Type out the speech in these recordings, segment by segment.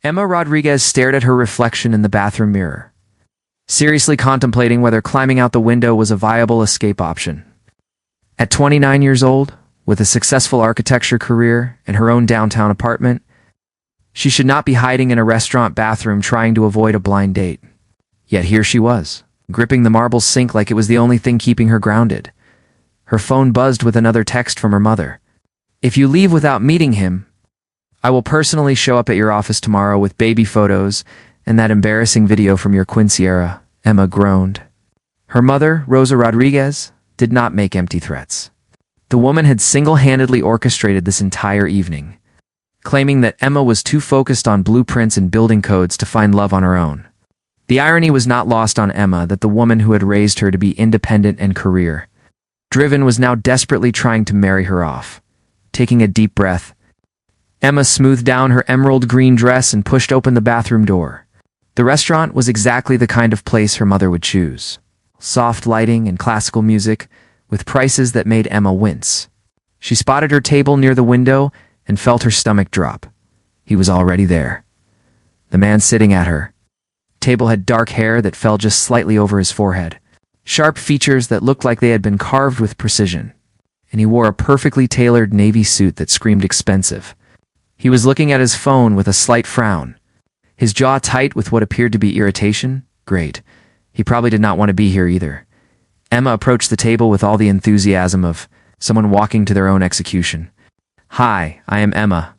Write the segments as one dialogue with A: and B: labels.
A: Emma Rodriguez stared at her reflection in the bathroom mirror, seriously contemplating whether climbing out the window was a viable escape option. At 29 years old, with a successful architecture career and her own downtown apartment, she should not be hiding in a restaurant bathroom trying to avoid a blind date. Yet here she was, gripping the marble sink like it was the only thing keeping her grounded. Her phone buzzed with another text from her mother. "If you leave without meeting him, I will personally show up at your office tomorrow with baby photos and that embarrassing video from your Quincy era," Emma groaned. Her mother, Rosa Rodriguez, did not make empty threats. The woman had single-handedly orchestrated this entire evening, claiming that Emma was too focused on blueprints and building codes to find love on her own. The irony was not lost on Emma that the woman who had raised her to be independent and career-driven was now desperately trying to marry her off. Taking a deep breath, Emma smoothed down her emerald green dress and pushed open the bathroom door. The restaurant was exactly the kind of place her mother would choose. Soft lighting and classical music, with prices that made Emma wince. She spotted her table near the window and felt her stomach drop. He was already there. The man sitting at her table had dark hair that fell just slightly over his forehead, sharp features that looked like they had been carved with precision, and he wore a perfectly tailored navy suit that screamed expensive. He was looking at his phone with a slight frown, his jaw tight with what appeared to be irritation. Great. He probably did not want to be here either. Emma approached the table with all the enthusiasm of someone walking to their own execution. "Hi, I am Emma."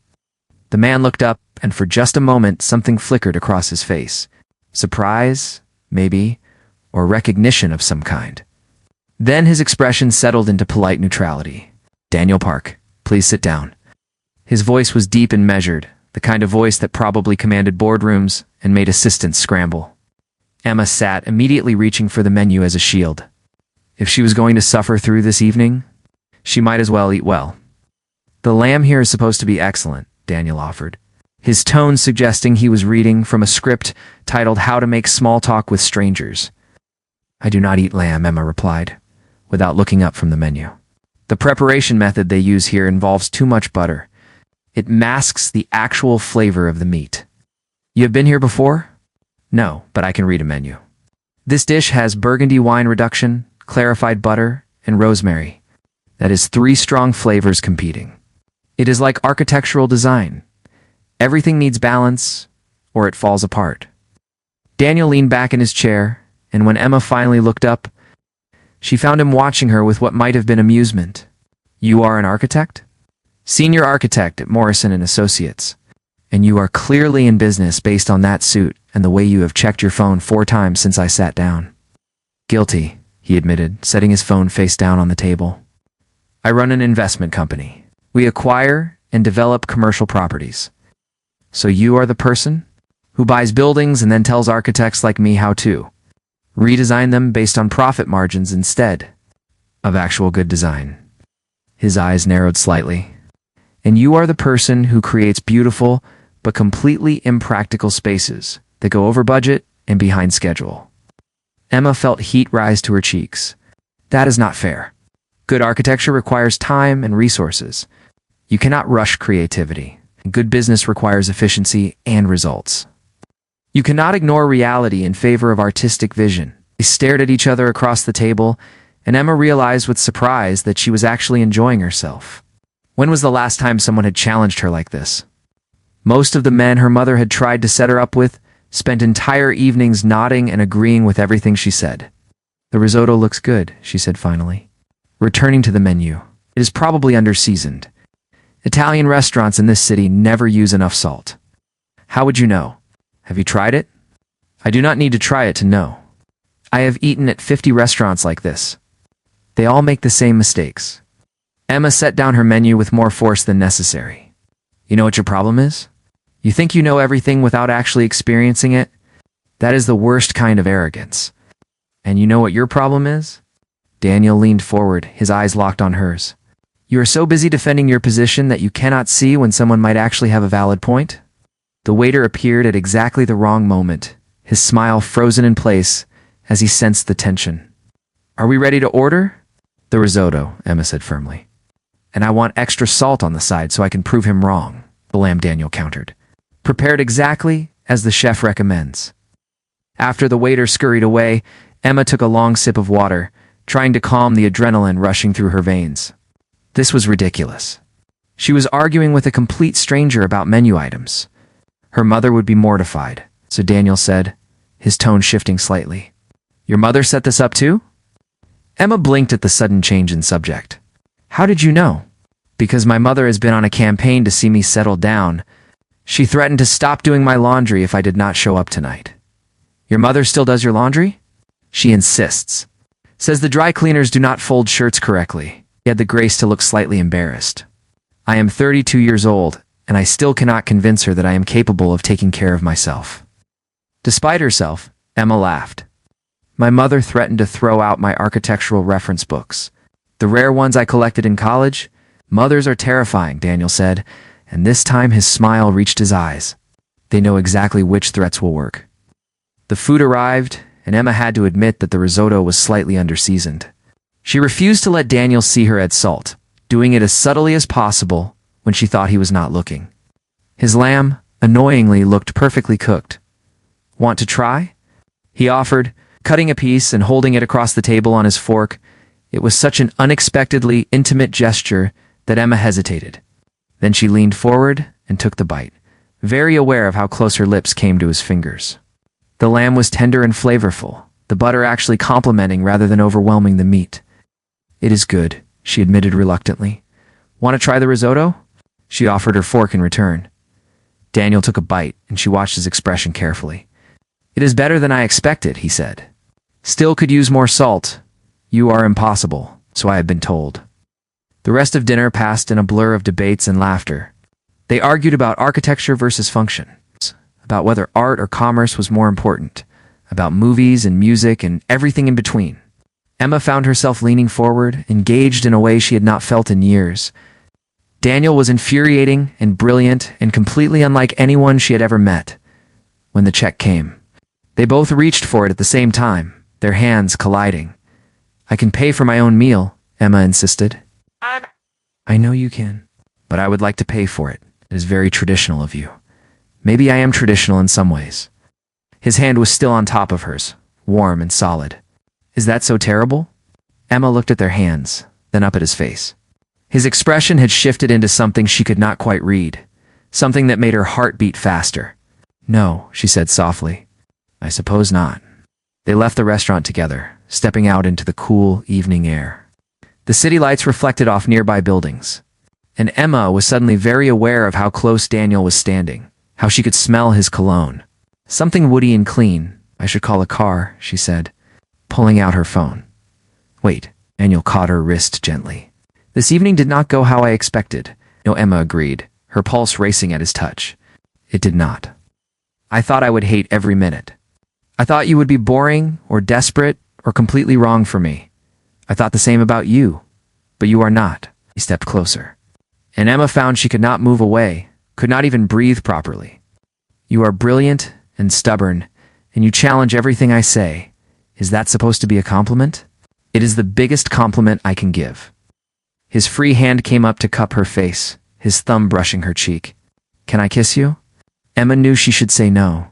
A: The man looked up, and for just a moment something flickered across his face. Surprise, maybe, or recognition of some kind. Then his expression settled into polite neutrality. "Daniel Park, please sit down." His voice was deep and measured, the kind of voice that probably commanded boardrooms and made assistants scramble. Emma sat, immediately reaching for the menu as a shield. If she was going to suffer through this evening, she might as well eat well. "The lamb here is supposed to be excellent," Daniel offered, his tone suggesting he was reading from a script titled How to Make Small Talk with Strangers. "I do not eat lamb," Emma replied, without looking up from the menu. "The preparation method they use here involves too much butter. It masks the actual flavor of the meat." "You have been here before?" "No, but I can read a menu. This dish has burgundy wine reduction, clarified butter, and rosemary. That is 3 strong flavors competing. It is like architectural design. Everything needs balance, or it falls apart." Daniel leaned back in his chair, and when Emma finally looked up, she found him watching her with what might have been amusement. "You are an architect?" "Senior architect at Morrison & Associates. And you are clearly in business based on that suit and the way you have checked your phone 4 times since I sat down." "Guilty," he admitted, setting his phone face down on the table. "I run an investment company. We acquire and develop commercial properties." "So you are the person who buys buildings and then tells architects like me how to redesign them based on profit margins instead of actual good design?" His eyes narrowed slightly. "And you are the person who creates beautiful but completely impractical spaces that go over budget and behind schedule." Emma felt heat rise to her cheeks. That is not fair. Good architecture requires time and resources. You cannot rush creativity. Good business requires efficiency and results. You cannot ignore reality in favor of artistic vision. They stared at each other across the table, and Emma realized with surprise that she was actually enjoying herself. When was the last time someone had challenged her like this? Most of the men her mother had tried to set her up with spent entire evenings nodding and agreeing with everything she said. "The risotto looks good," she said finally, returning to the menu. "It is probably under-seasoned. Italian restaurants in this city never use enough salt." "How would you know? Have you tried it?" "I do not need to try it to know. I have eaten at 50 restaurants like this. They all make the same mistakes." Emma set down her menu with more force than necessary. "You know what your problem is? You think you know everything without actually experiencing it? That is the worst kind of arrogance. And you know what your problem is?" Daniel leaned forward, his eyes locked on hers. "You are so busy defending your position that you cannot see when someone might actually have a valid point?" The waiter appeared at exactly the wrong moment, his smile frozen in place as he sensed the tension. "Are we ready to order?" "The risotto," Emma said firmly. "And I want extra salt on the side so I can prove him wrong," the lamb Daniel countered. prepared exactly as the chef recommends. After the waiter scurried away, Emma took a long sip of water, trying to calm the adrenaline rushing through her veins. This was ridiculous. She was arguing with a complete stranger about menu items. Her mother would be mortified, so Daniel said, his tone shifting slightly. "Your mother set this up too?" Emma blinked at the sudden change in subject. "How did you know?" "Because my mother has been on a campaign to see me settle down. She threatened to stop doing my laundry if I did not show up tonight." "Your mother still does your laundry?" "She insists. Says the dry cleaners do not fold shirts correctly." He had the grace to look slightly embarrassed. "I am 32 years old, and I still cannot convince her that I am capable of taking care of myself." Despite herself, Emma laughed. "My mother threatened to throw out my architectural reference books. The rare ones I collected in college. Mothers are terrifying," Daniel said, and this time his smile reached his eyes. They know exactly which threats will work. The food arrived, and Emma had to admit that the risotto was slightly underseasoned. She refused to let Daniel see her add salt, doing it as subtly as possible when she thought he was not looking. His lamb, annoyingly, looked perfectly cooked. "Want to try?" he offered, cutting a piece and holding it across the table on his fork. It was such an unexpectedly intimate gesture that Emma hesitated. Then she leaned forward and took the bite, very aware of how close her lips came to his fingers. The lamb was tender and flavorful, the butter actually complementing rather than overwhelming the meat. "It is good," she admitted reluctantly. "Want to try the risotto?" She offered her fork in return. Daniel took a bite, and she watched his expression carefully. "It is better than I expected," he said. "Still could use more salt. You are impossible, so I have been told." The rest of dinner passed in a blur of debates and laughter. They argued about architecture versus function, about whether art or commerce was more important, about movies and music and everything in between. Emma found herself leaning forward, engaged in a way she had not felt in years. Daniel was infuriating and brilliant and completely unlike anyone she had ever met. When the check came, they both reached for it at the same time, their hands colliding. "I can pay for my own meal," Emma insisted. "I know you can, but I would like to pay for it. It is very traditional of you." "Maybe I am traditional in some ways." His hand was still on top of hers, warm and solid. "Is that so terrible?" Emma looked at their hands, then up at his face. His expression had shifted into something she could not quite read, something that made her heart beat faster. "No," she said softly. "I suppose not." They left the restaurant together, stepping out into the cool evening air. The city lights reflected off nearby buildings, and Emma was suddenly very aware of how close Daniel was standing, how she could smell his cologne. "Something woody and clean. I should call a car," she said, pulling out her phone. "Wait," Daniel caught her wrist gently. "This evening did not go how I expected." "No," Emma agreed, her pulse racing at his touch. "It did not. I thought I would hate every minute. I thought you would be boring or desperate or completely wrong for me. I thought the same about you, but you are not." He stepped closer, and Emma found she could not move away, could not even breathe properly. "You are brilliant and stubborn, and you challenge everything I say. Is that supposed to be a compliment?" "It is the biggest compliment I can give." His free hand came up to cup her face, his thumb brushing her cheek. "Can I kiss you?" Emma knew she should say no.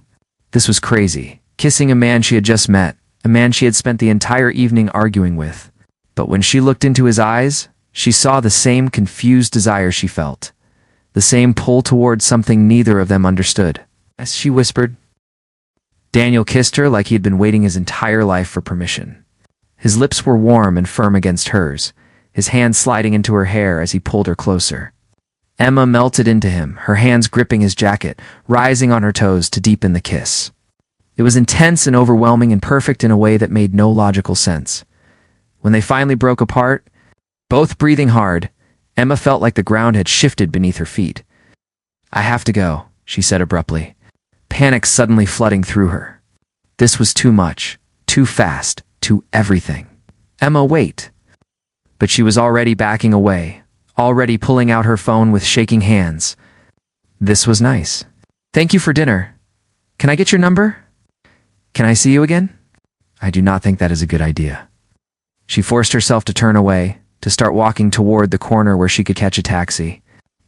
A: This was crazy, kissing a man she had just met, a man she had spent the entire evening arguing with. But when she looked into his eyes, she saw the same confused desire she felt, the same pull toward something neither of them understood. As she whispered, Daniel kissed her like he had been waiting his entire life for permission. His lips were warm and firm against hers, his hand sliding into her hair as he pulled her closer. Emma melted into him, her hands gripping his jacket, rising on her toes to deepen the kiss. It was intense and overwhelming and perfect in a way that made no logical sense. When they finally broke apart, both breathing hard, Emma felt like the ground had shifted beneath her feet. "I have to go," she said abruptly, panic suddenly flooding through her. This was too much, too fast, too everything. "Emma, wait." But she was already backing away, already pulling out her phone with shaking hands. "This was nice. Thank you for dinner. Can I get your number? Can I see you again?" "I do not think that is a good idea." She forced herself to turn away, to start walking toward the corner where she could catch a taxi.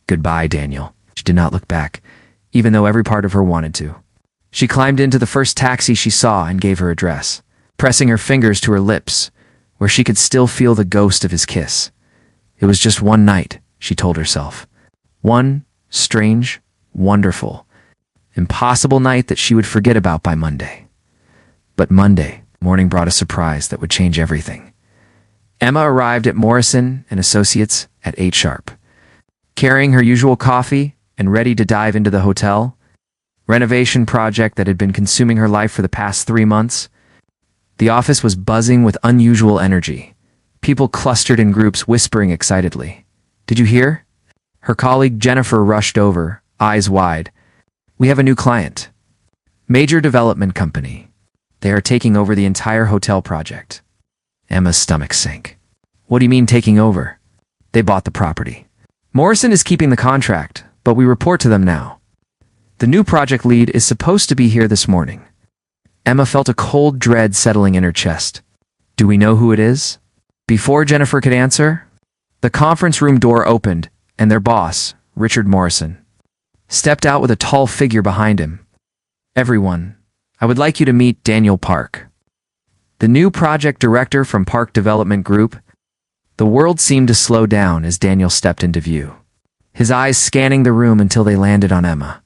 A: "Goodbye, Daniel." She did not look back. even though every part of her wanted to. She climbed into the first taxi she saw and gave her address, pressing her fingers to her lips, where she could still feel the ghost of his kiss. It was just one night, she told herself. One strange, wonderful, impossible night that she would forget about by Monday. But Monday morning brought a surprise that would change everything. Emma arrived at Morrison & Associates at 8 sharp. Carrying her usual coffee and ready to dive into the hotel renovation project that had been consuming her life for the past 3 months, the office was buzzing with unusual energy. People clustered in groups whispering excitedly. "Did you hear?" Her colleague Jennifer rushed over, eyes wide. "We have a new client. Major development company. They are taking over the entire hotel project." Emma's stomach sank. "What do you mean taking over?" "They bought the property. Morrison is keeping the contract, but we report to them now. The new project lead is supposed to be here this morning." Emma felt a cold dread settling in her chest. "Do we know who it is?" Before Jennifer could answer, the conference room door opened, and their boss, Richard Morrison, stepped out with a tall figure behind him. "Everyone, I would like you to meet Daniel Park, the new project director from Park Development Group." The world seemed to slow down as Daniel stepped into view, his eyes scanning the room until they landed on Emma.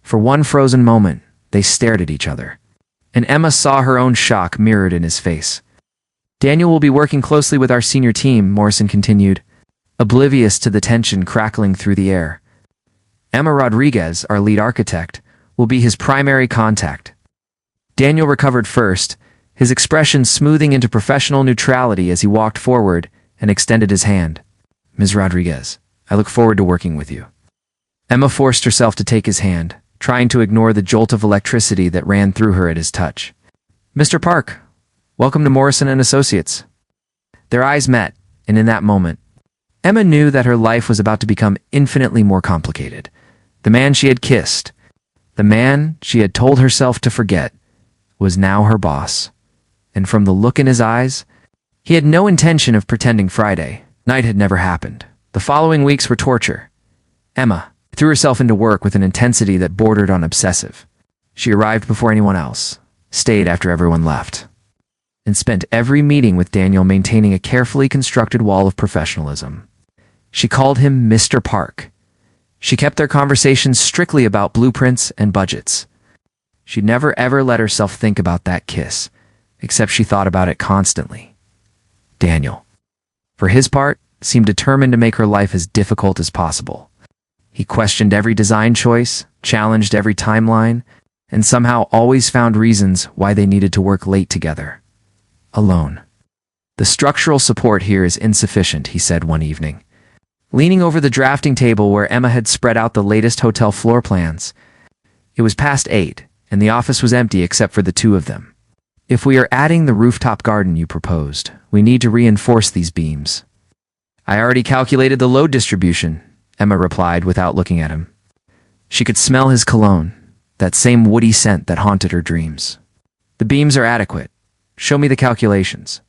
A: For one frozen moment, they stared at each other, and Emma saw her own shock mirrored in his face. "Daniel will be working closely with our senior team," Morrison continued, oblivious to the tension crackling through the air. "Emma Rodriguez, our lead architect, will be his primary contact." Daniel recovered first, his expression smoothing into professional neutrality as he walked forward and extended his hand. "Ms. Rodriguez, I look forward to working with you." Emma forced herself to take his hand, trying to ignore the jolt of electricity that ran through her at his touch. "Mr. Park, welcome to Morrison & Associates." Their eyes met, and in that moment, Emma knew that her life was about to become infinitely more complicated. The man she had kissed, the man she had told herself to forget, was now her boss. And from the look in his eyes, he had no intention of pretending Friday night had never happened. The following weeks were torture. Emma threw herself into work with an intensity that bordered on obsessive. She arrived before anyone else, stayed after everyone left, and spent every meeting with Daniel maintaining a carefully constructed wall of professionalism. She called him Mr. Park. She kept their conversations strictly about blueprints and budgets. She never ever let herself think about that kiss, except she thought about it constantly. Daniel, for his part, seemed determined to make her life as difficult as possible. He questioned every design choice, challenged every timeline, and somehow always found reasons why they needed to work late together. Alone. "The structural support here is insufficient," he said one evening, leaning over the drafting table where Emma had spread out the latest hotel floor plans. It was past 8, and the office was empty except for the two of them. "If we are adding the rooftop garden you proposed, we need to reinforce these beams." "I already calculated the load distribution," Emma replied without looking at him. She could smell his cologne, that same woody scent that haunted her dreams. "The beams are adequate. Show me the calculations."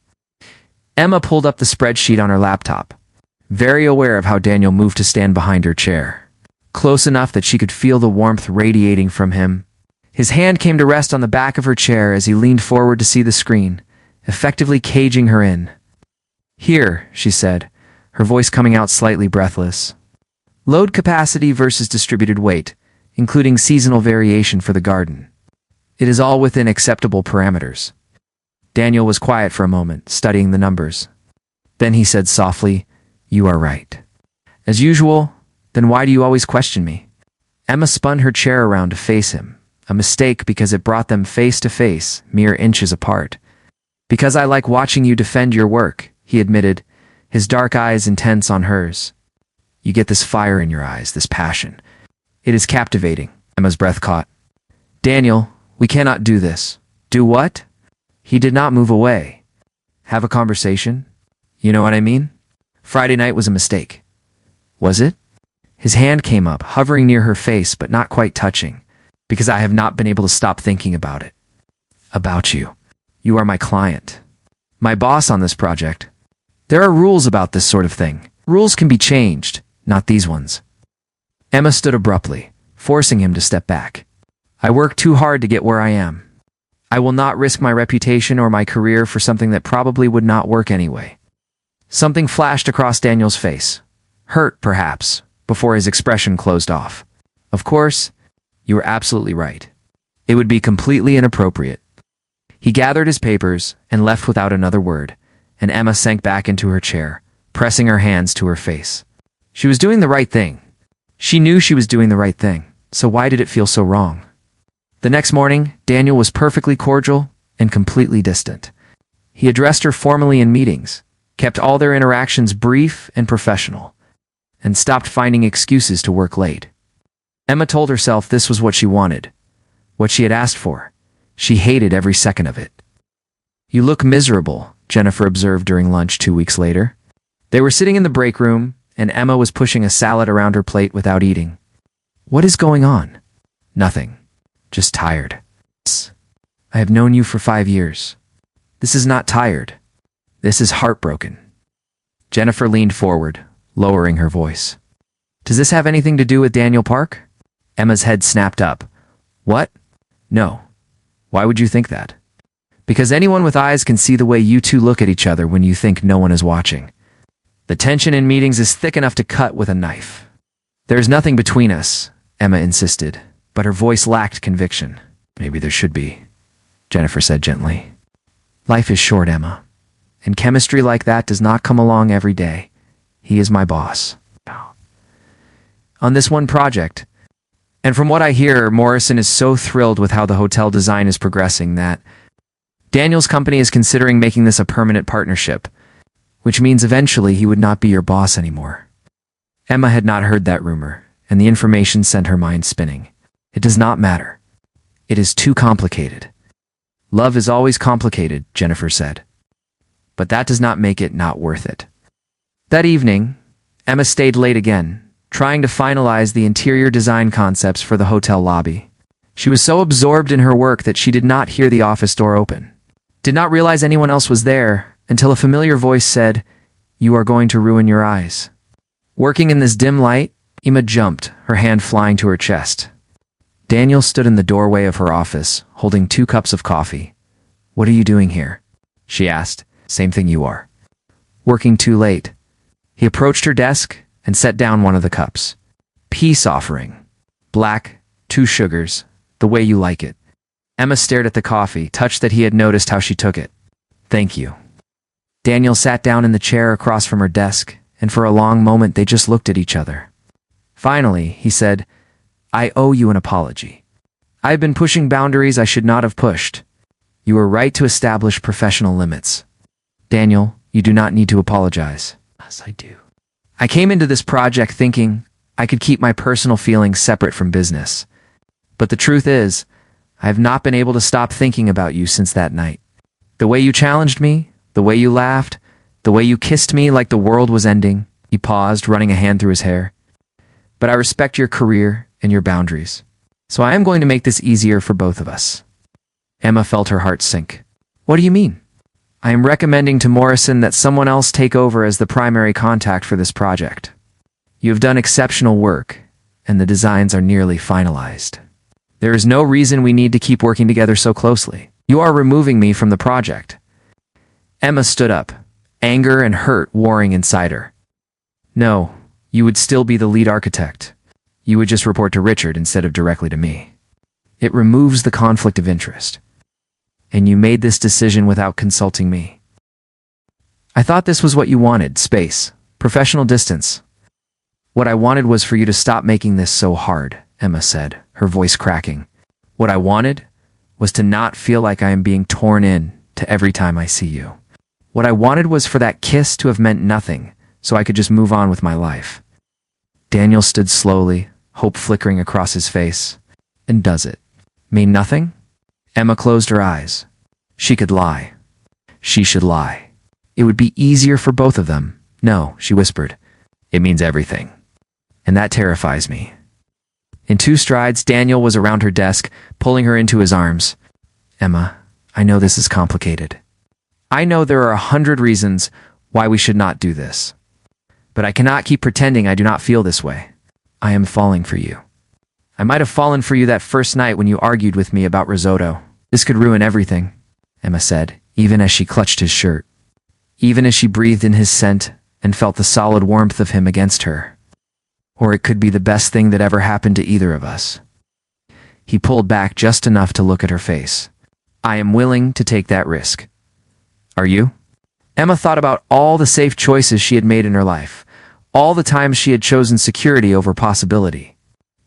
A: Emma pulled up the spreadsheet on her laptop, very aware of how Daniel moved to stand behind her chair, close enough that she could feel the warmth radiating from him. His hand came to rest on the back of her chair as he leaned forward to see the screen, effectively caging her in. "Here," she said, her voice coming out slightly breathless. "Load capacity versus distributed weight, including seasonal variation for the garden. It is all within acceptable parameters." Daniel was quiet for a moment, studying the numbers. Then he said softly, "You are right." "As usual? Then why do you always question me?" Emma spun her chair around to face him, a mistake because it brought them face to face, mere inches apart. "Because I like watching you defend your work," he admitted, his dark eyes intense on hers. "You get this fire in your eyes, this passion. It is captivating." Emma's breath caught. "Daniel, we cannot do this." "Do what?" He did not move away. "Have a conversation? You know what I mean? Friday night was a mistake." "Was it?" His hand came up, hovering near her face but not quite touching. "Because I have not been able to stop thinking about it. About you. You are my client. My boss on this project. There are rules about this sort of thing. Rules can be changed, not these ones." Emma stood abruptly, forcing him to step back. I work too hard to get where I am. I will not risk my reputation or my career for something that probably would not work anyway. Something flashed across Daniel's face. Hurt, perhaps, before his expression closed off. Of course, you were absolutely right. It would be completely inappropriate. He gathered his papers and left without another word, and Emma sank back into her chair, pressing her hands to her face. She was doing the right thing. She knew she was doing the right thing, so why did it feel so wrong? The next morning, Daniel was perfectly cordial and completely distant. He addressed her formally in meetings, kept all their interactions brief and professional, and stopped finding excuses to work late. Emma told herself this was what she wanted, what she had asked for. She hated every second of it. "You look miserable," Jennifer observed during lunch 2 weeks later. They were sitting in the break room, and Emma was pushing a salad around her plate without eating. "What is going on?" "Nothing. Just tired." "I have known you for 5 years. This is not tired. This is heartbroken." Jennifer leaned forward, lowering her voice. "Does this have anything to do with Daniel Park?" Emma's head snapped up. "What? No. Why would you think that?" "Because anyone with eyes can see the way you two look at each other when you think no one is watching. The tension in meetings is thick enough to cut with a knife." "There is nothing between us," Emma insisted, but her voice lacked conviction. "Maybe there should be," Jennifer said gently. "Life is short, Emma, and chemistry like that does not come along every day. He is my boss. On this one project. And from what I hear, Morrison is so thrilled with how the hotel design is progressing that Daniel's company is considering making this a permanent partnership, which means eventually he would not be your boss anymore." Emma had not heard that rumor, and the information sent her mind spinning. It does not matter. It is too complicated. "Love is always complicated," Jennifer said. "But that does not make it not worth it." That evening, Emma stayed late again, trying to finalize the interior design concepts for the hotel lobby. She was so absorbed in her work that she did not hear the office door open, did not realize anyone else was there, until a familiar voice said, "You are going to ruin your eyes." Working in this dim light, Emma jumped, her hand flying to her chest. Daniel stood in the doorway of her office, holding 2 cups of coffee. "What are you doing here?" she asked. "Same thing you are." "Working too late." He approached her desk and set down one of the cups. "Peace offering. Black, 2 sugars, the way you like it." Emma stared at the coffee, touched that he had noticed how she took it. "Thank you." Daniel sat down in the chair across from her desk, and for a long moment they just looked at each other. Finally, he said, "I owe you an apology. I have been pushing boundaries I should not have pushed. You were right to establish professional limits." "Daniel, you do not need to apologize." "Yes, I do. I came into this project thinking I could keep my personal feelings separate from business. But the truth is, I have not been able to stop thinking about you since that night. The way you challenged me, the way you laughed, the way you kissed me like the world was ending." He paused, running a hand through his hair. "But I respect your career and your boundaries. So I am going to make this easier for both of us." Emma felt her heart sink. "What do you mean?" "I am recommending to Morrison that someone else take over as the primary contact for this project. You have done exceptional work, and the designs are nearly finalized. There is no reason we need to keep working together so closely. You are removing me from the project." Emma stood up, anger and hurt warring inside her. "No, you would still be the lead architect. You would just report to Richard instead of directly to me. It removes the conflict of interest. And you made this decision without consulting me. I thought this was what you wanted, space, professional distance." "What I wanted was for you to stop making this so hard," Emma said, her voice cracking. "What I wanted was to not feel like I am being torn in to every time I see you. What I wanted was for that kiss to have meant nothing, so I could just move on with my life." Daniel stood slowly, hope flickering across his face. "And does it mean nothing?" Emma closed her eyes. She could lie. She should lie. It would be easier for both of them. "No," she whispered. "It means everything. And that terrifies me." In 2 strides, Daniel was around her desk, pulling her into his arms. "Emma, I know this is complicated. I know there are 100 reasons why we should not do this. But I cannot keep pretending I do not feel this way. I am falling for you. I might have fallen for you that first night when you argued with me about risotto. This could ruin everything, Emma said, even as she clutched his shirt. Even as she breathed in his scent and felt the solid warmth of him against her. Or it could be the best thing that ever happened to either of us. He pulled back just enough to look at her face. I am willing to take that risk. Are you? Emma thought about all the safe choices she had made in her life, all the times she had chosen security over possibility.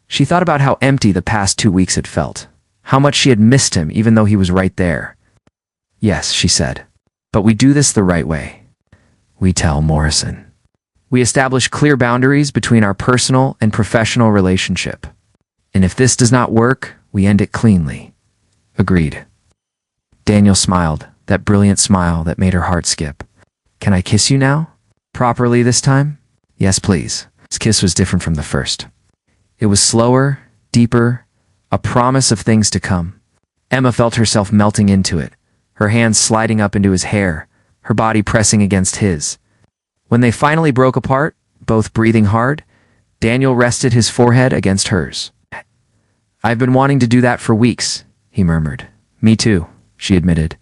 A: She thought about how empty the past 2 weeks had felt, how much she had missed him even though he was right there. Yes, she said, but we do this the right way. We tell Morrison. We establish clear boundaries between our personal and professional relationship. And if this does not work, we end it cleanly. Agreed. Daniel smiled, that brilliant smile that made her heart skip. Can I kiss you now? Properly this time? Yes, please. His kiss was different from the first. It was slower, deeper, a promise of things to come. Emma felt herself melting into it, her hands sliding up into his hair, her body pressing against his. When they finally broke apart, both breathing hard, Daniel rested his forehead against hers. I've been wanting to do that for weeks, he murmured. Me too, she admitted,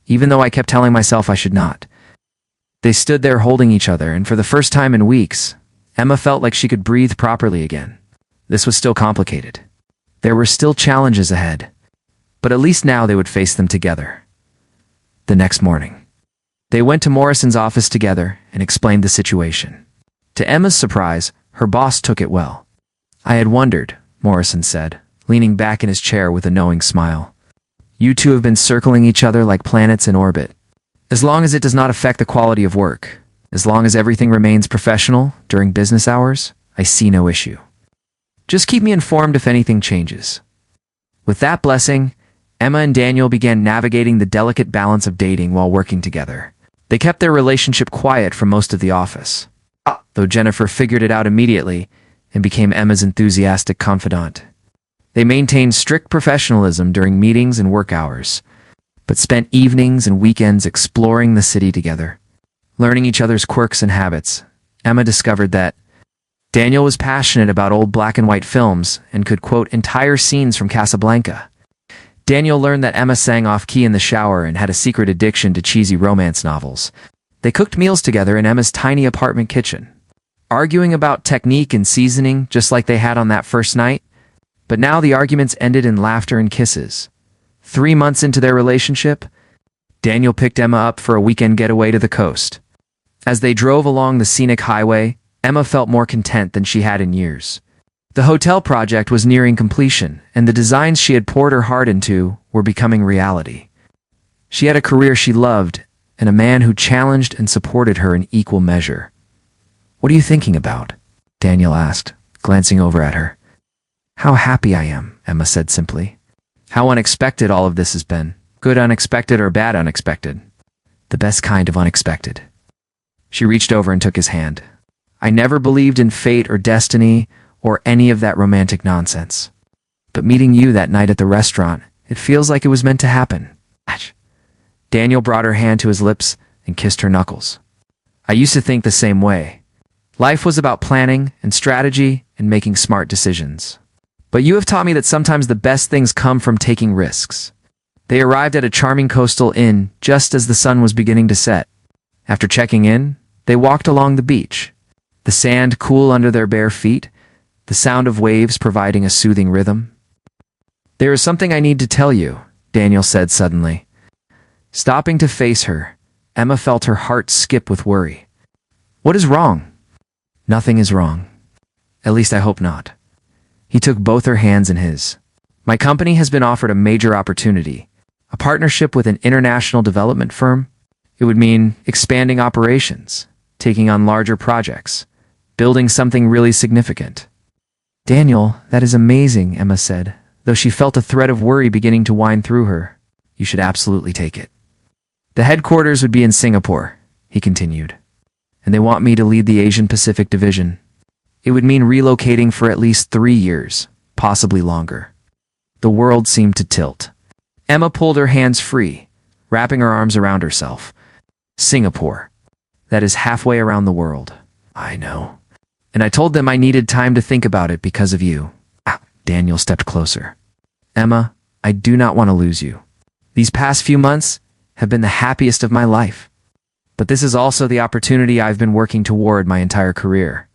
A: even though I kept telling myself I should not. They stood there holding each other, and for the first time in weeks, Emma felt like she could breathe properly again. This was still complicated. There were still challenges ahead, but at least now they would face them together. The next morning, they went to Morrison's office together and explained the situation. To Emma's surprise, her boss took it well. I had wondered, Morrison said, leaning back in his chair with a knowing smile. You two have been circling each other like planets in orbit. As long as it does not affect the quality of work, as long as everything remains professional during business hours, I see no issue. Just keep me informed if anything changes. With that blessing, Emma and Daniel began navigating the delicate balance of dating while working together. They kept their relationship quiet for most of the office, though Jennifer figured it out immediately and became Emma's enthusiastic confidant. They maintained strict professionalism during meetings and work hours, but spent evenings and weekends exploring the city together. Learning each other's quirks and habits, Emma discovered that Daniel was passionate about old black and white films and could quote entire scenes from Casablanca. Daniel learned that Emma sang off-key in the shower and had a secret addiction to cheesy romance novels. They cooked meals together in Emma's tiny apartment kitchen, arguing about technique and seasoning just like they had on that first night. But now the arguments ended in laughter and kisses. 3 months into their relationship, Daniel picked Emma up for a weekend getaway to the coast. As they drove along the scenic highway, Emma felt more content than she had in years. The hotel project was nearing completion, and the designs she had poured her heart into were becoming reality. She had a career she loved, and a man who challenged and supported her in equal measure. What are you thinking about? Daniel asked, glancing over at her. How happy I am, Emma said simply. How unexpected all of this has been. Good unexpected or bad unexpected. The best kind of unexpected. She reached over and took his hand. I never believed in fate or destiny or any of that romantic nonsense. But meeting you that night at the restaurant, it feels like it was meant to happen. Daniel brought her hand to his lips and kissed her knuckles. I used to think the same way. Life was about planning and strategy and making smart decisions. But you have taught me that sometimes the best things come from taking risks. They arrived at a charming coastal inn just as the sun was beginning to set. After checking in, they walked along the beach. The sand cool under their bare feet, the sound of waves providing a soothing rhythm. There is something I need to tell you, Daniel said suddenly. Stopping to face her, Emma felt her heart skip with worry. What is wrong? Nothing is wrong. At least I hope not. He took both her hands in his. My company has been offered a major opportunity, a partnership with an international development firm. It would mean expanding operations, taking on larger projects, building something really significant. Daniel, that is amazing, Emma said, though she felt a thread of worry beginning to wind through her. You should absolutely take it. The headquarters would be in Singapore, he continued, and they want me to lead the Asian Pacific division. It would mean relocating for at least 3 years, possibly longer. The world seemed to tilt. Emma pulled her hands free, wrapping her arms around herself. Singapore. That is halfway around the world. I know. And I told them I needed time to think about it because of you. Daniel stepped closer. Emma, I do not want to lose you. These past few months have been the happiest of my life. But this is also the opportunity I've been working toward my entire career.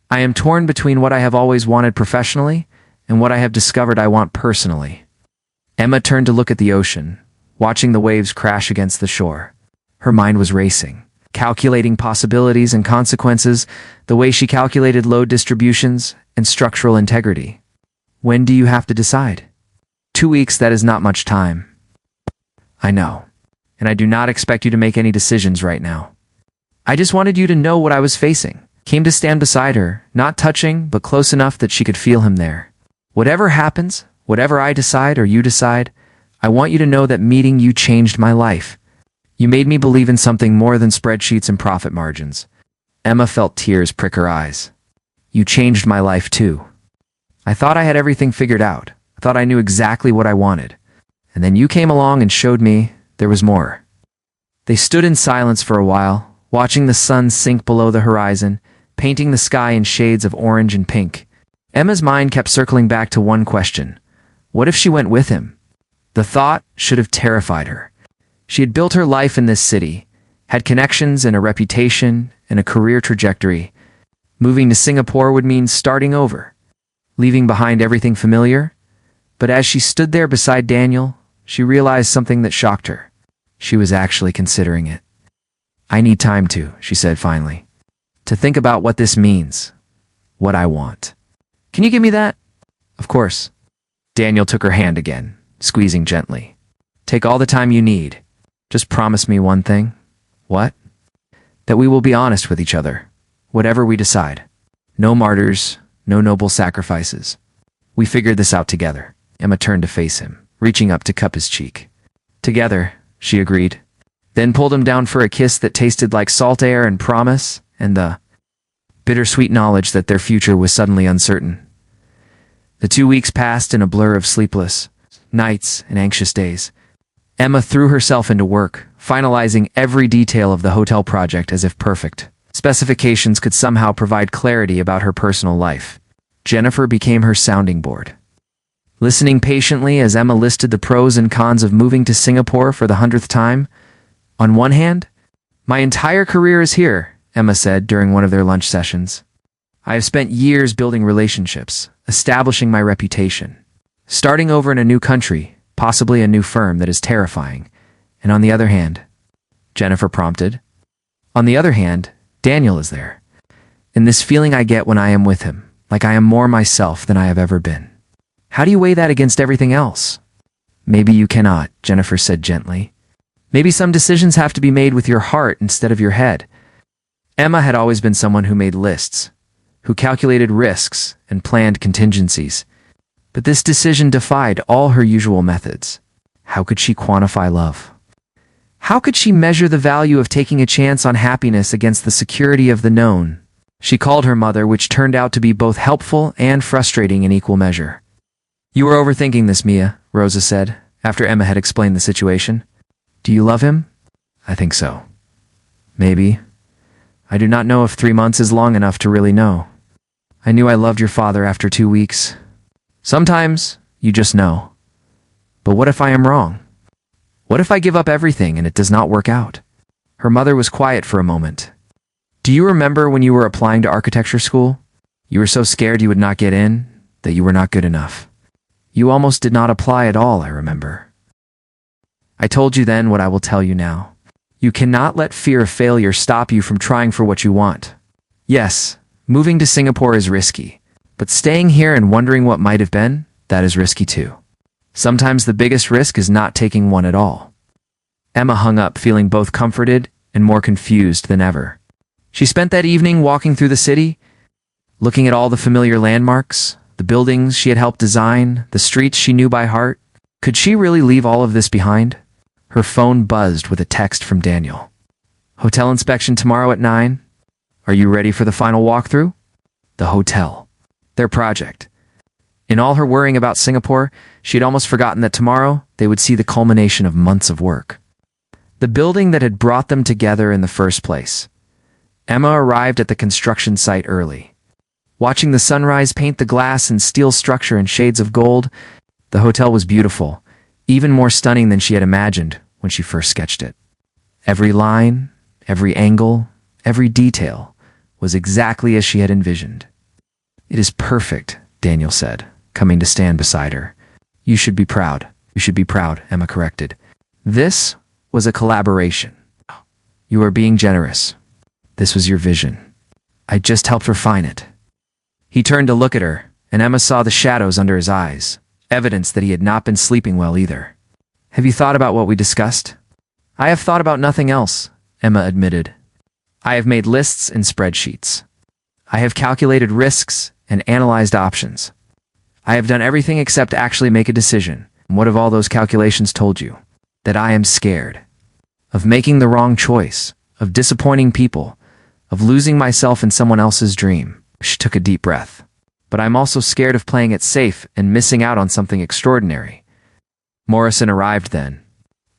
A: I am torn between what I have always wanted professionally and what I have discovered I want personally. Emma turned to look at the ocean, watching the waves crash against the shore. Her mind was racing, calculating possibilities and consequences the way she calculated load distributions and structural integrity. When do you have to decide? 2 weeks, that is not much time. I know, and I do not expect you to make any decisions right now. I just wanted you to know what I was facing. Came to stand beside her, not touching, but close enough that she could feel him there. Whatever happens, whatever I decide or you decide, I want you to know that meeting you changed my life. You made me believe in something more than spreadsheets and profit margins. Emma felt tears prick her eyes. You changed my life too. I thought I had everything figured out. I thought I knew exactly what I wanted. And then you came along and showed me there was more. They stood in silence for a while, watching the sun sink below the horizon, painting the sky in shades of orange and pink. Emma's mind kept circling back to one question. What if she went with him? The thought should have terrified her. She had built her life in this city, had connections and a reputation and a career trajectory. Moving to Singapore would mean starting over, leaving behind everything familiar. But as she stood there beside Daniel, she realized something that shocked her. She was actually considering it. I need time to, she said finally, to think about what this means, what I want. Can you give me that? Of course. Daniel took her hand again, squeezing gently. Take all the time you need. Just promise me one thing. What? That we will be honest with each other, whatever we decide. No martyrs, no noble sacrifices. We figured this out together. Emma turned to face him, reaching up to cup his cheek. Together, she agreed, then pulled him down for a kiss that tasted like salt air and promise, and the bittersweet knowledge that their future was suddenly uncertain. The 2 weeks passed in a blur of sleepless nights and anxious days. Emma threw herself into work, finalizing every detail of the hotel project as if perfect specifications could somehow provide clarity about her personal life. Jennifer became her sounding board, listening patiently as Emma listed the pros and cons of moving to Singapore for the 100th time. On one hand, my entire career is here, Emma said during one of their lunch sessions. I have spent years building relationships, establishing my reputation. Starting over in a new country, possibly a new firm, that is terrifying. And on the other hand, Jennifer prompted. On the other hand, Daniel is there. And this feeling I get when I am with him, like I am more myself than I have ever been. How do you weigh that against everything else? Maybe you cannot, Jennifer said gently. Maybe some decisions have to be made with your heart instead of your head. Emma had always been someone who made lists, who calculated risks and planned contingencies. But this decision defied all her usual methods. How could she quantify love? How could she measure the value of taking a chance on happiness against the security of the known? She called her mother, which turned out to be both helpful and frustrating in equal measure. You are overthinking this, Mia, Rosa said, after Emma had explained the situation. Do you love him? I think so. Maybe. I do not know if 3 months is long enough to really know. I knew I loved your father after 2 weeks. Sometimes you just know. But what if I am wrong? What if I give up everything and it does not work out? Her mother was quiet for a moment. Do you remember when you were applying to architecture school? You were so scared you would not get in, that you were not good enough. You almost did not apply at all, I remember. I told you then what I will tell you now. You cannot let fear of failure stop you from trying for what you want. Yes, moving to Singapore is risky, but staying here and wondering what might have been, that is risky too. Sometimes the biggest risk is not taking one at all. Emma hung up, feeling both comforted and more confused than ever. She spent that evening walking through the city, looking at all the familiar landmarks, the buildings she had helped design, the streets she knew by heart. Could she really leave all of this behind? Her phone buzzed with a text from Daniel. Hotel inspection tomorrow at 9. Are you ready for the final walkthrough? The hotel. Their project. In all her worrying about Singapore, she had almost forgotten that tomorrow they would see the culmination of months of work. The building that had brought them together in the first place. Emma arrived at the construction site early. Watching the sunrise paint the glass and steel structure in shades of gold, the hotel was beautiful, even more stunning than she had imagined when she first sketched it. Every line, every angle, every detail was exactly as she had envisioned. "It is perfect," Daniel said, coming to stand beside her. "You should be proud." "You should be proud," Emma corrected. "This was a collaboration. You are being generous. This was your vision. I just helped refine it." He turned to look at her, and Emma saw the shadows under his eyes, evidence that he had not been sleeping well either. "Have you thought about what we discussed?" "I have thought about nothing else," Emma admitted. "I have made lists and spreadsheets. I have calculated risks and analyzed options. I have done everything except actually make a decision. And what have all those calculations told you? That I am scared. Of making the wrong choice, of disappointing people, of losing myself in someone else's dream." She took a deep breath. "But I'm also scared of playing it safe and missing out on something extraordinary." Morrison arrived then,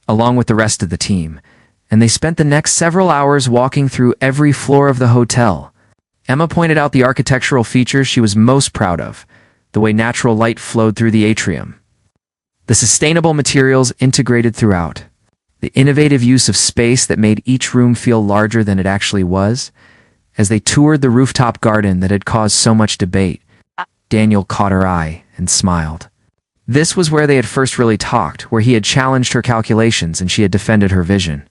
A: along with the rest of the team, and they spent the next several hours walking through every floor of the hotel. Emma pointed out the architectural features she was most proud of, the way natural light flowed through the atrium, the sustainable materials integrated throughout, the innovative use of space that made each room feel larger than it actually was. As they toured the rooftop garden that had caused so much debate, Daniel caught her eye and smiled. This was where they had first really talked, where he had challenged her calculations and she had defended her vision.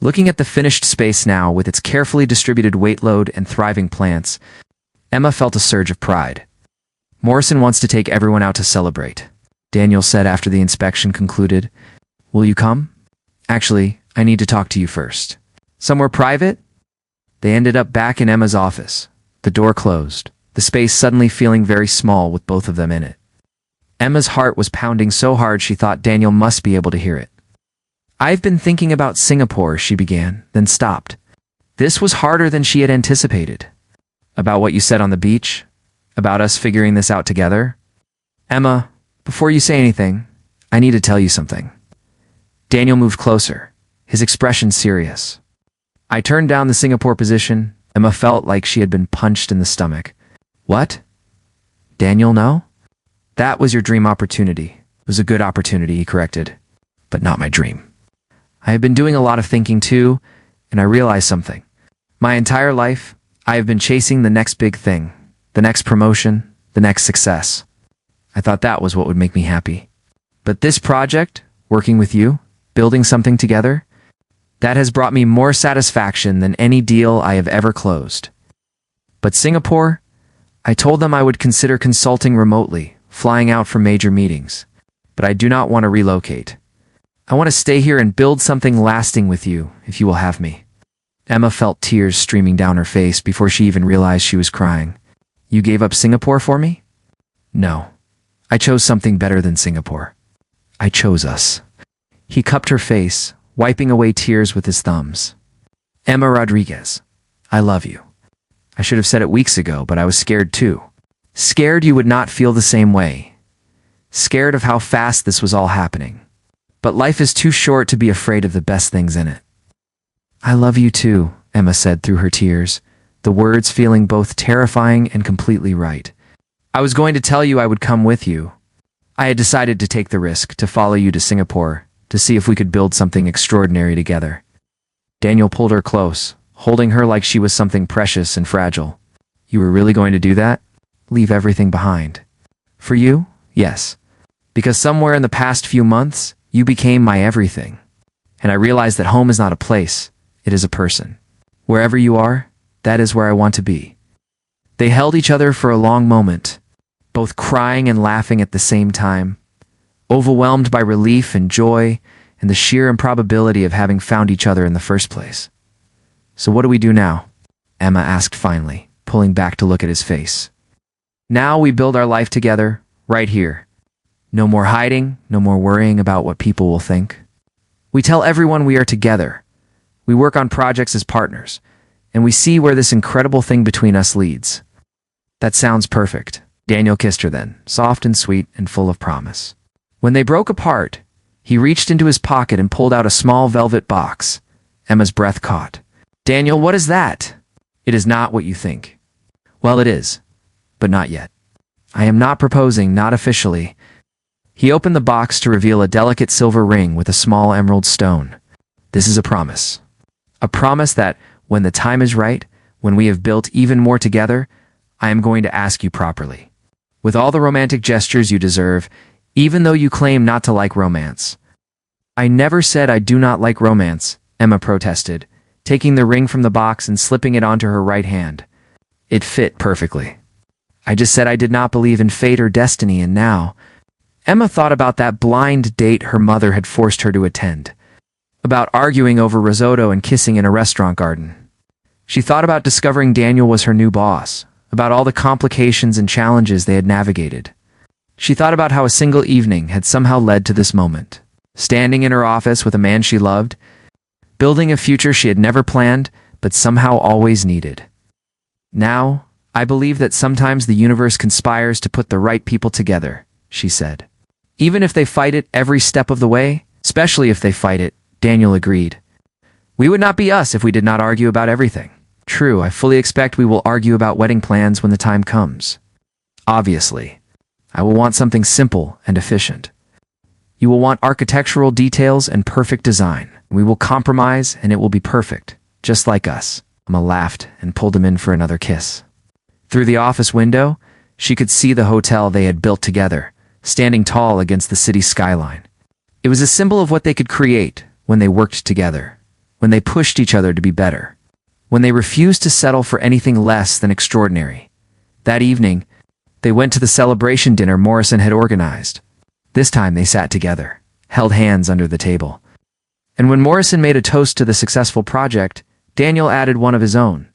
A: Looking at the finished space now, with its carefully distributed weight load and thriving plants, Emma felt a surge of pride. "Morrison wants to take everyone out to celebrate," Daniel said after the inspection concluded. "Will you come?" "Actually, I need to talk to you first." "Somewhere private?" They ended up back in Emma's office. The door closed, the space suddenly feeling very small with both of them in it. Emma's heart was pounding so hard she thought Daniel must be able to hear it. "I've been thinking about Singapore," she began, then stopped. This was harder than she had anticipated. "About what you said on the beach? About us figuring this out together?" "Emma, before you say anything, I need to tell you something." Daniel moved closer, his expression serious. "I turned down the Singapore position." Emma felt like she had been punched in the stomach. "What? Daniel, no?" "That was your dream opportunity." "It was a good opportunity," he corrected, "but not my dream. I have been doing a lot of thinking too, and I realized something. My entire life, I have been chasing the next big thing, the next promotion, the next success. I thought that was what would make me happy. But this project, working with you, building something together, that has brought me more satisfaction than any deal I have ever closed. But Singapore, I told them I would consider consulting remotely, flying out for major meetings. But I do not want to relocate. I want to stay here and build something lasting with you, if you will have me." Emma felt tears streaming down her face before she even realized she was crying. "You gave up Singapore for me?" "No. I chose something better than Singapore. I chose us." He cupped her face, wiping away tears with his thumbs. "Emma Rodriguez, I love you. I should have said it weeks ago, but I was scared too. Scared you would not feel the same way. Scared of how fast this was all happening. But life is too short to be afraid of the best things in it." "I love you too," Emma said through her tears, the words feeling both terrifying and completely right. "I was going to tell you I would come with you. I had decided to take the risk, to follow you to Singapore, to see if we could build something extraordinary together." Daniel pulled her close, holding her like she was something precious and fragile. "You were really going to do that? Leave everything behind?" "For you, yes. Because somewhere in the past few months, you became my everything. And I realized that home is not a place, it is a person. Wherever you are, that is where I want to be." They held each other for a long moment, both crying and laughing at the same time, overwhelmed by relief and joy and the sheer improbability of having found each other in the first place. "So what do we do now?" Emma asked finally, pulling back to look at his face. "Now we build our life together, right here. No more hiding, no more worrying about what people will think. We tell everyone we are together. We work on projects as partners, and we see where this incredible thing between us leads." "That sounds perfect." Daniel kissed her then, soft and sweet and full of promise. When they broke apart, he reached into his pocket and pulled out a small velvet box. Emma's breath caught. "Daniel, what is that?" "It is not what you think." "Well, it is. but not yet. I am not proposing, not officially." He opened the box to reveal a delicate silver ring with a small emerald stone. "This is a promise. A promise that, when the time is right, when we have built even more together, I am going to ask you properly. With all the romantic gestures you deserve, even though you claim not to like romance." "I never said I do not like romance," Emma protested, taking the ring from the box and slipping it onto her right hand. It fit perfectly. "I just said I did not believe in fate or destiny, and now—" Emma thought about that blind date her mother had forced her to attend, about arguing over risotto and kissing in a restaurant garden. She thought about discovering Daniel was her new boss, about all the complications and challenges they had navigated. She thought about how a single evening had somehow led to this moment, standing in her office with a man she loved, building a future she had never planned but somehow always needed. "Now, I believe that sometimes the universe conspires to put the right people together," she said. "Even if they fight it every step of the way, especially if they fight it," Daniel agreed. "We would not be us if we did not argue about everything. True, I fully expect we will argue about wedding plans when the time comes. Obviously, I will want something simple and efficient. You will want architectural details and perfect design. We will compromise and it will be perfect, just like us." Emma laughed and pulled him in for another kiss. Through the office window, she could see the hotel they had built together, standing tall against the city skyline. It was a symbol of what they could create when they worked together, when they pushed each other to be better, when they refused to settle for anything less than extraordinary. That evening, they went to the celebration dinner Morrison had organized. This time they sat together, held hands under the table. And when Morrison made a toast to the successful project, Daniel added one of his own.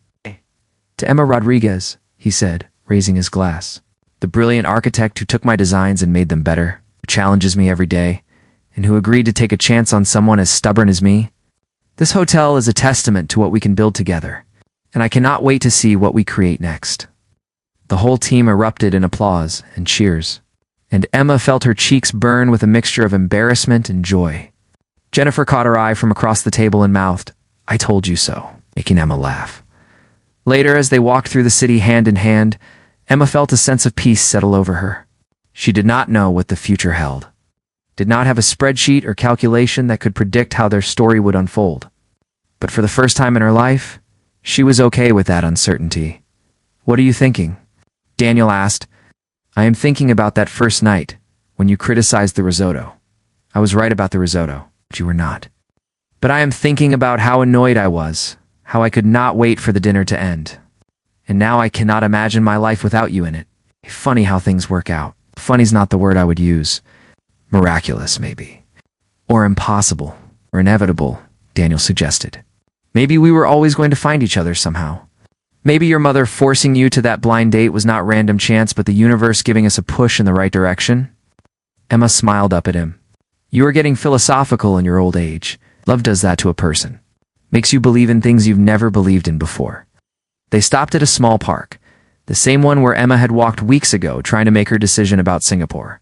A: "To Emma Rodriguez," he said, raising his glass. "The brilliant architect who took my designs and made them better, who challenges me every day, and who agreed to take a chance on someone as stubborn as me. This hotel is a testament to what we can build together, and I cannot wait to see what we create next." The whole team erupted in applause and cheers, and Emma felt her cheeks burn with a mixture of embarrassment and joy. Jennifer caught her eye from across the table and mouthed, "I told you so," making Emma laugh. Later, as they walked through the city hand in hand, Emma felt a sense of peace settle over her. She did not know what the future held, did not have a spreadsheet or calculation that could predict how their story would unfold. But for the first time in her life, she was okay with that uncertainty. "What are you thinking?" Daniel asked. "I am thinking about that first night, when you criticized the risotto. I was right about the risotto, but you were not. But I am thinking about how annoyed I was, how I could not wait for the dinner to end. And now I cannot imagine my life without you in it. Funny how things work out. Funny's not the word I would use. Miraculous, maybe. Or impossible, or inevitable," Daniel suggested. "Maybe we were always going to find each other somehow. Maybe your mother forcing you to that blind date was not random chance but the universe giving us a push in the right direction." Emma smiled up at him. "You are getting philosophical in your old age. Love does that to a person. Makes you believe in things you've never believed in before." They stopped at a small park, the same one where Emma had walked weeks ago trying to make her decision about Singapore.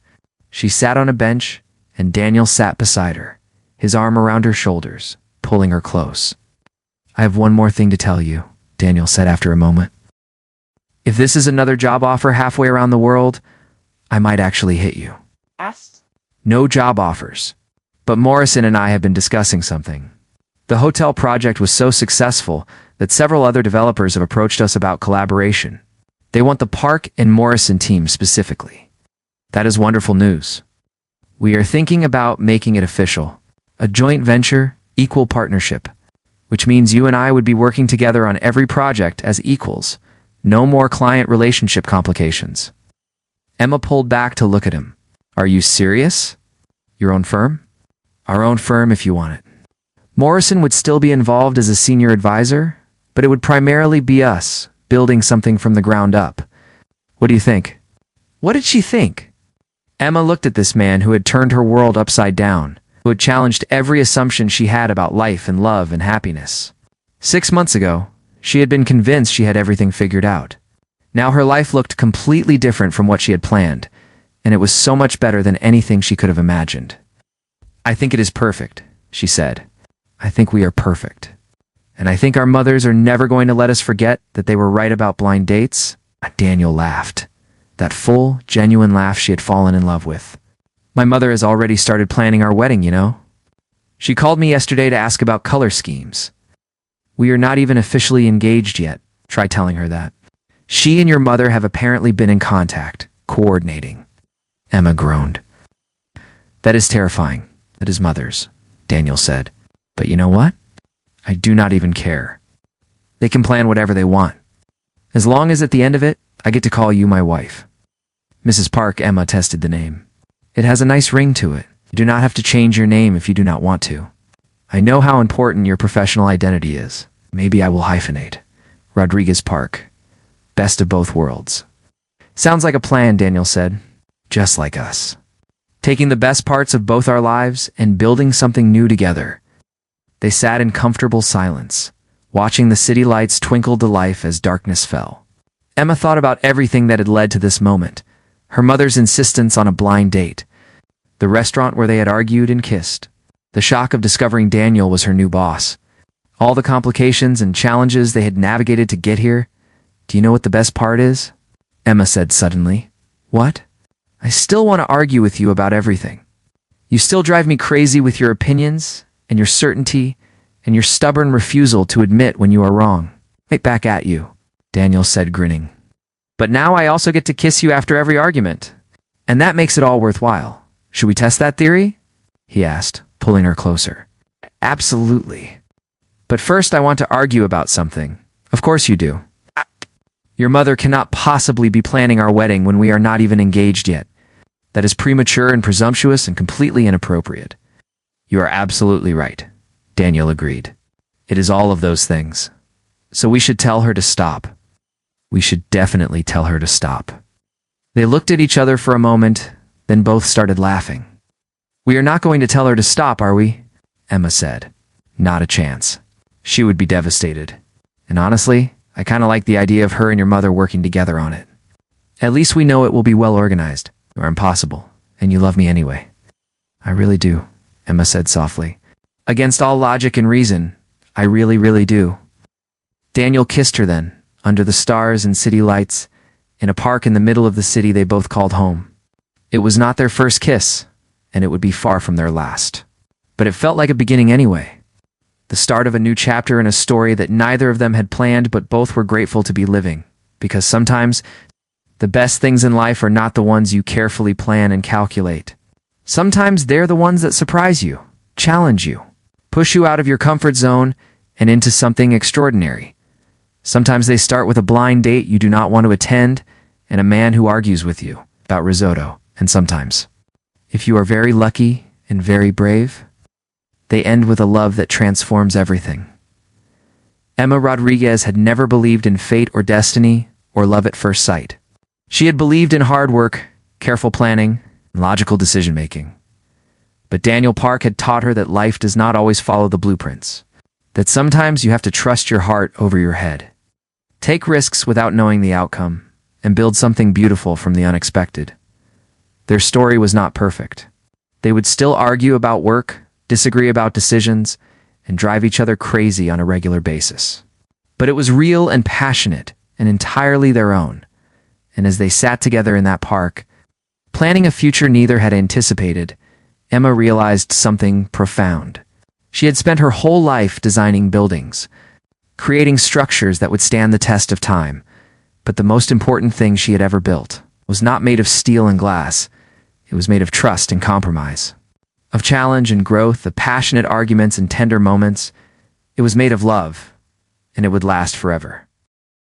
A: She sat on a bench, and Daniel sat beside her, his arm around her shoulders, pulling her close. "I have one more thing to tell you," Daniel said after a moment. "If this is another job offer halfway around the world, I might actually hit you." "No job offers. But Morrison and I have been discussing something. The hotel project was so successful that several other developers have approached us about collaboration. They want the Park and Morrison team specifically. That is wonderful news. We are thinking about making it official. A joint venture, equal partnership, which means you and I would be working together on every project as equals. No more client relationship complications." Emma pulled back to look at him. "Are you serious? Your own firm?" "Our own firm if you want it. Morrison would still be involved as a senior advisor, but it would primarily be us, building something from the ground up. What do you think?" What did she think? Emma looked at this man who had turned her world upside down, who had challenged every assumption she had about life and love and happiness. 6 months ago, she had been convinced she had everything figured out. Now her life looked completely different from what she had planned, and it was so much better than anything she could have imagined. "I think it is perfect," she said. "I think we are perfect. And I think our mothers are never going to let us forget that they were right about blind dates." Daniel laughed. that full, genuine laugh she had fallen in love with. My mother has already started planning our wedding, you know? She called me yesterday to ask about color schemes. We are not even officially engaged yet. Try telling her that. She and your mother have apparently been in contact, coordinating. Emma groaned. That is terrifying. That is mother's, Daniel said. But you know what? I do not even care. They can plan whatever they want. As long as at the end of it, I get to call you my wife. Mrs. Park, Emma tested the name. It has a nice ring to it. You do not have to change your name if you do not want to. I know how important your professional identity is. Maybe I will hyphenate. Rodriguez Park. Best of both worlds. Sounds like a plan, Daniel said. Just like us. Taking the best parts of both our lives and building something new together. They sat in comfortable silence, watching the city lights twinkle to life as darkness fell. Emma thought about everything that had led to this moment. Her mother's insistence on a blind date. The restaurant where they had argued and kissed. The shock of discovering Daniel was her new boss. All the complications and challenges they had navigated to get here. Do you know what the best part is? Emma said suddenly. What? I still want to argue with you about everything. You still drive me crazy with your opinions and your certainty and your stubborn refusal to admit when you are wrong. Right back at you, Daniel said, grinning. But now I also get to kiss you after every argument. And that makes it all worthwhile. Should we test that theory? He asked, pulling her closer. Absolutely. But first I want to argue about something. Of course you do. Your mother cannot possibly be planning our wedding when we are not even engaged yet. That is premature and presumptuous and completely inappropriate. You are absolutely right, Daniel agreed. It is all of those things. So we should tell her to stop. We should definitely tell her to stop. They looked at each other for a moment, then both started laughing. We are not going to tell her to stop, are we? Emma said. Not a chance. She would be devastated. And honestly, I kind of like the idea of her and your mother working together on it. At least we know it will be well organized, or impossible, and you love me anyway. I really do, Emma said softly. Against all logic and reason, I really, really do. Daniel kissed her then, under the stars and city lights, in a park in the middle of the city they both called home. It was not their first kiss, and it would be far from their last. But it felt like a beginning anyway. The start of a new chapter in a story that neither of them had planned but both were grateful to be living. Because sometimes, the best things in life are not the ones you carefully plan and calculate. Sometimes they're the ones that surprise you, challenge you, push you out of your comfort zone and into something extraordinary. Sometimes they start with a blind date you do not want to attend and a man who argues with you about risotto. And sometimes, if you are very lucky and very brave, they end with a love that transforms everything. Emma Rodriguez had never believed in fate or destiny or love at first sight. She had believed in hard work, careful planning, and logical decision-making. But Daniel Park had taught her that life does not always follow the blueprints, that sometimes you have to trust your heart over your head. Take risks without knowing the outcome, and build something beautiful from the unexpected. Their story was not perfect. They would still argue about work, disagree about decisions, and drive each other crazy on a regular basis. But it was real and passionate, and entirely their own. And as they sat together in that park, planning a future neither had anticipated, Emma realized something profound. She had spent her whole life designing buildings, creating structures that would stand the test of time. But the most important thing she had ever built was not made of steel and glass. It was made of trust and compromise. Of challenge and growth, of passionate arguments and tender moments. It was made of love, and it would last forever.